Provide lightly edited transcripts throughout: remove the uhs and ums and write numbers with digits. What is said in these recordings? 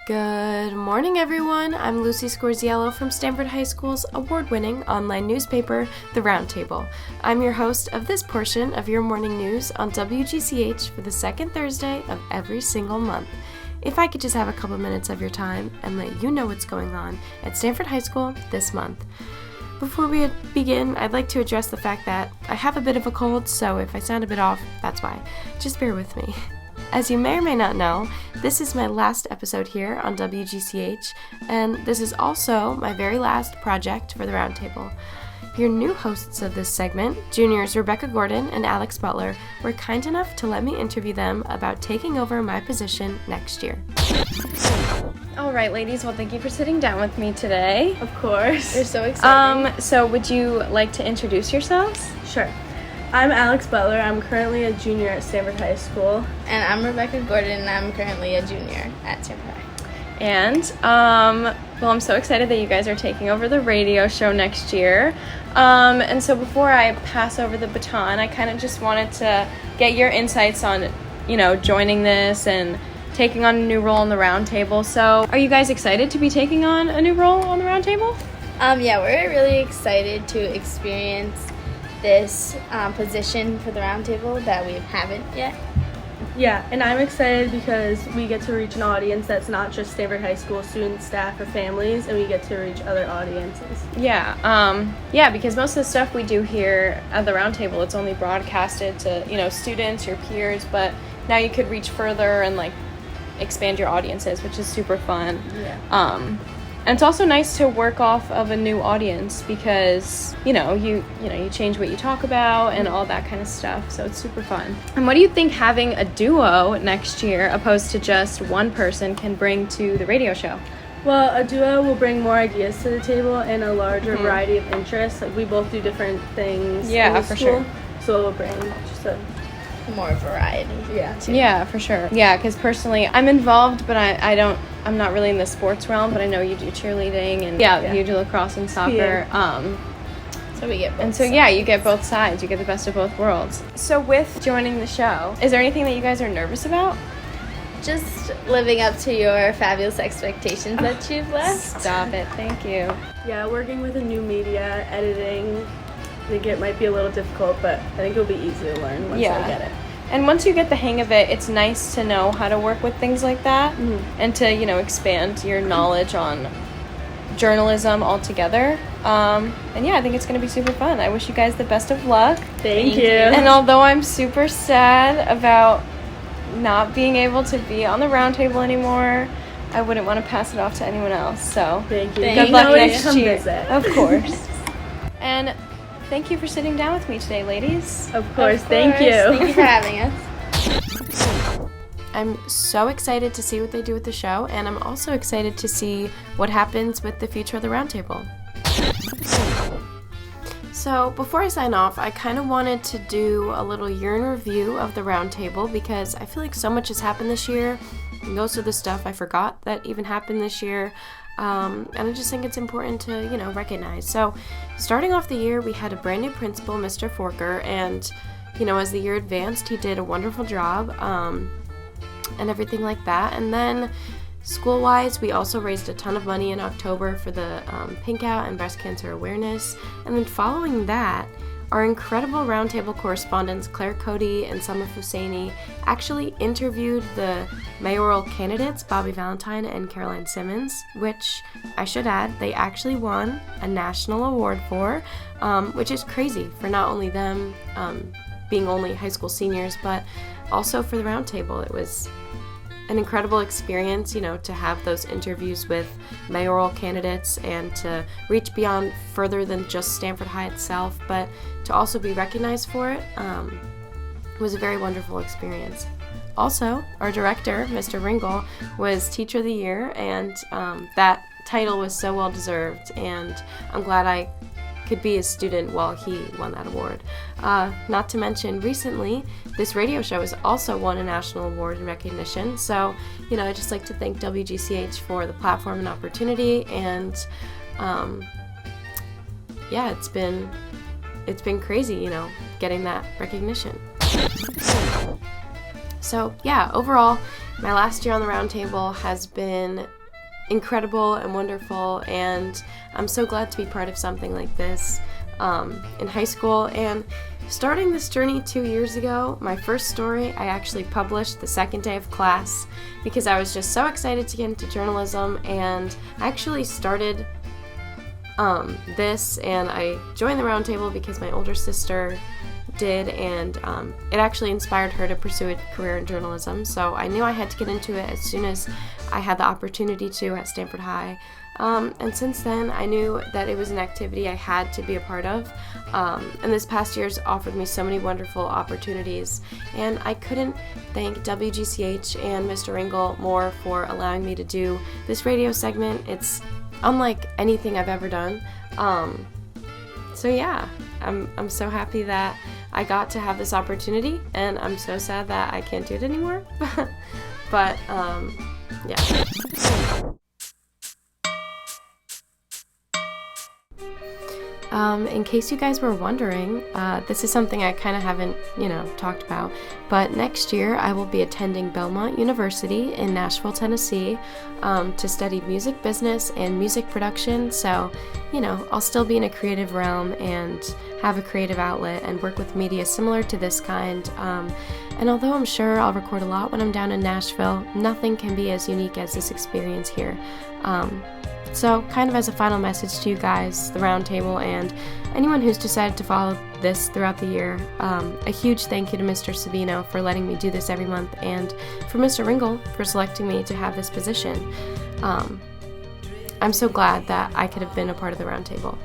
Good morning, everyone. I'm Lucy Scorziello from Stanford High School's award-winning online newspaper, The Roundtable. I'm your host of this portion of your morning news on WGCH for the second Thursday of every single month. If I could just have a couple minutes of your time and let you know what's going on at Stanford High School this month. Before we begin, I'd like to address the fact that I have a bit of a cold, so if I sound a bit off, that's why. Just bear with me. As you may or may not know, this is my last episode here on WGCH, and this is also my very last project for the Roundtable. Your new hosts of this segment, juniors Rebecca Gordon and Alex Butler, were kind enough to let me interview them about taking over my position next year. All right, ladies, well, thank you for sitting down with me today. Of course. We're so excited. So would you like to introduce yourselves? Sure. I'm Alex Butler. I'm currently a junior at Stanford High School. And I'm Rebecca Gordon, and I'm currently a junior at Stanford High. And, well, I'm so excited that you guys are taking over the radio show next year. And so before I pass over the baton, I kind of just wanted to get your insights on, joining this and taking on a new role on the Roundtable. So are you guys excited to be taking on a new role on the Roundtable? Yeah, we're really excited to experience this position for the Roundtable that we haven't yet. Yeah, and I'm excited because we get to reach an audience that's not just Stanford High School students, staff, or families, and we get to reach other audiences. Yeah, because most of the stuff we do here at the Roundtable, it's only broadcasted to, students, your peers, but now you could reach further and, expand your audiences, which is super fun. Yeah. And it's also nice to work off of a new audience because, you change what you talk about and all that kind of stuff. So it's super fun. And what do you think having a duo next year opposed to just one person can bring to the radio show? Well, a duo will bring more ideas to the table and a larger variety of interests. We both do different things in the for school, sure. so it will bring just a more variety. Yeah, for sure. Yeah, because personally, I'm involved, but I'm not really in the sports realm, but I know you do cheerleading and you do lacrosse and soccer. So we get both sides. You get both sides. You get the best of both worlds. So with joining the show, is there anything that you guys are nervous about? Just living up to your fabulous expectations that you've left. Stop it. Thank you. Yeah, working with a new media, editing, I think it might be a little difficult, but I think it'll be easy to learn once I get it. And once you get the hang of it, it's nice to know how to work with things like that and to, expand your knowledge on journalism altogether. I think it's going to be super fun. I wish you guys the best of luck. Thank you. And although I'm super sad about not being able to be on the Roundtable anymore, I wouldn't want to pass it off to anyone else. So thank you. Good luck next year. Visit. Of course. And thank you for sitting down with me today, ladies. Of course. Thank you. Thank you for having us. I'm so excited to see what they do with the show, and I'm also excited to see what happens with the future of the Roundtable. So before I sign off, I kind of wanted to do a little year in review of the Roundtable because I feel like so much has happened this year. Most of the stuff I forgot that even happened this year. And I just think it's important to, recognize. So starting off the year, we had a brand new principal, Mr. Forker, and, as the year advanced, he did a wonderful job, and everything like that. And then school-wise, we also raised a ton of money in October for the Pink Out and breast cancer awareness. And then following that, our incredible Roundtable correspondents, Claire Cody and Sama Husseini, actually interviewed the mayoral candidates, Bobby Valentine and Caroline Simmons, which, I should add, they actually won a national award for, which is crazy for not only them being only high school seniors, but also for the Roundtable. It was an incredible experience, to have those interviews with mayoral candidates and to reach beyond further than just Stanford High itself, but to also be recognized for it. It was a very wonderful experience. Also, our director, Mr. Ringel, was Teacher of the Year, and that title was so well deserved, and I'm glad I could be a student while he won that award. Not to mention, recently, this radio show has also won a national award in recognition. So, I'd just like to thank WGCH for the platform and opportunity. And, it's been crazy, getting that recognition. So, overall, my last year on the Roundtable has been incredible and wonderful, and I'm so glad to be part of something like this in high school. And starting this journey 2 years ago, my first story I actually published the second day of class because I was just so excited to get into journalism, and I actually started this, and I joined the roundtable because my older sister did, and it actually inspired her to pursue a career in journalism, so I knew I had to get into it as soon as I had the opportunity to at Stanford High. And since then, I knew that it was an activity I had to be a part of, and this past year's offered me so many wonderful opportunities, and I couldn't thank WGCH and Mr. Ringel more for allowing me to do this radio segment. It's unlike anything I've ever done. So yeah, I'm so happy that I got to have this opportunity, and I'm so sad that I can't do it anymore. But yeah. In case you guys were wondering, this is something I kind of haven't, talked about, but next year I will be attending Belmont University in Nashville, Tennessee, to study music business and music production, so, I'll still be in a creative realm and have a creative outlet and work with media similar to this kind, and although I'm sure I'll record a lot when I'm down in Nashville, nothing can be as unique as this experience here. So, kind of as a final message to you guys, the roundtable, and anyone who's decided to follow this throughout the year, a huge thank you to Mr. Savino for letting me do this every month, and for Mr. Ringel for selecting me to have this position. I'm so glad that I could have been a part of the roundtable.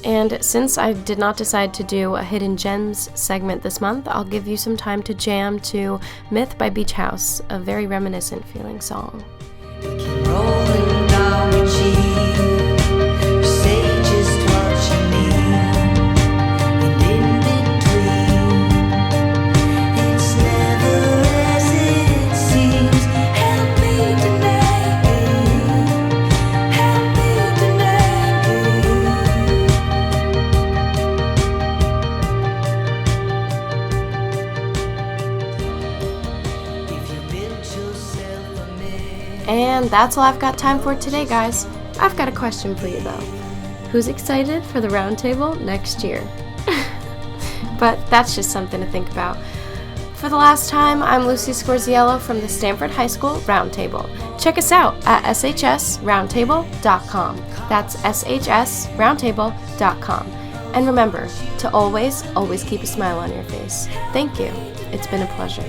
And since I did not decide to do a Hidden Gems segment this month, I'll give you some time to jam to Myth by Beach House, a very reminiscent feeling song. Rolling down the cheek. And that's all I've got time for today, guys. I've got a question for you, though. Who's excited for the roundtable next year? But that's just something to think about. For the last time, I'm Lucy Scorziello from the Stanford High School Roundtable. Check us out at shsroundtable.com. That's shsroundtable.com. And remember to always, always keep a smile on your face. Thank you. It's been a pleasure.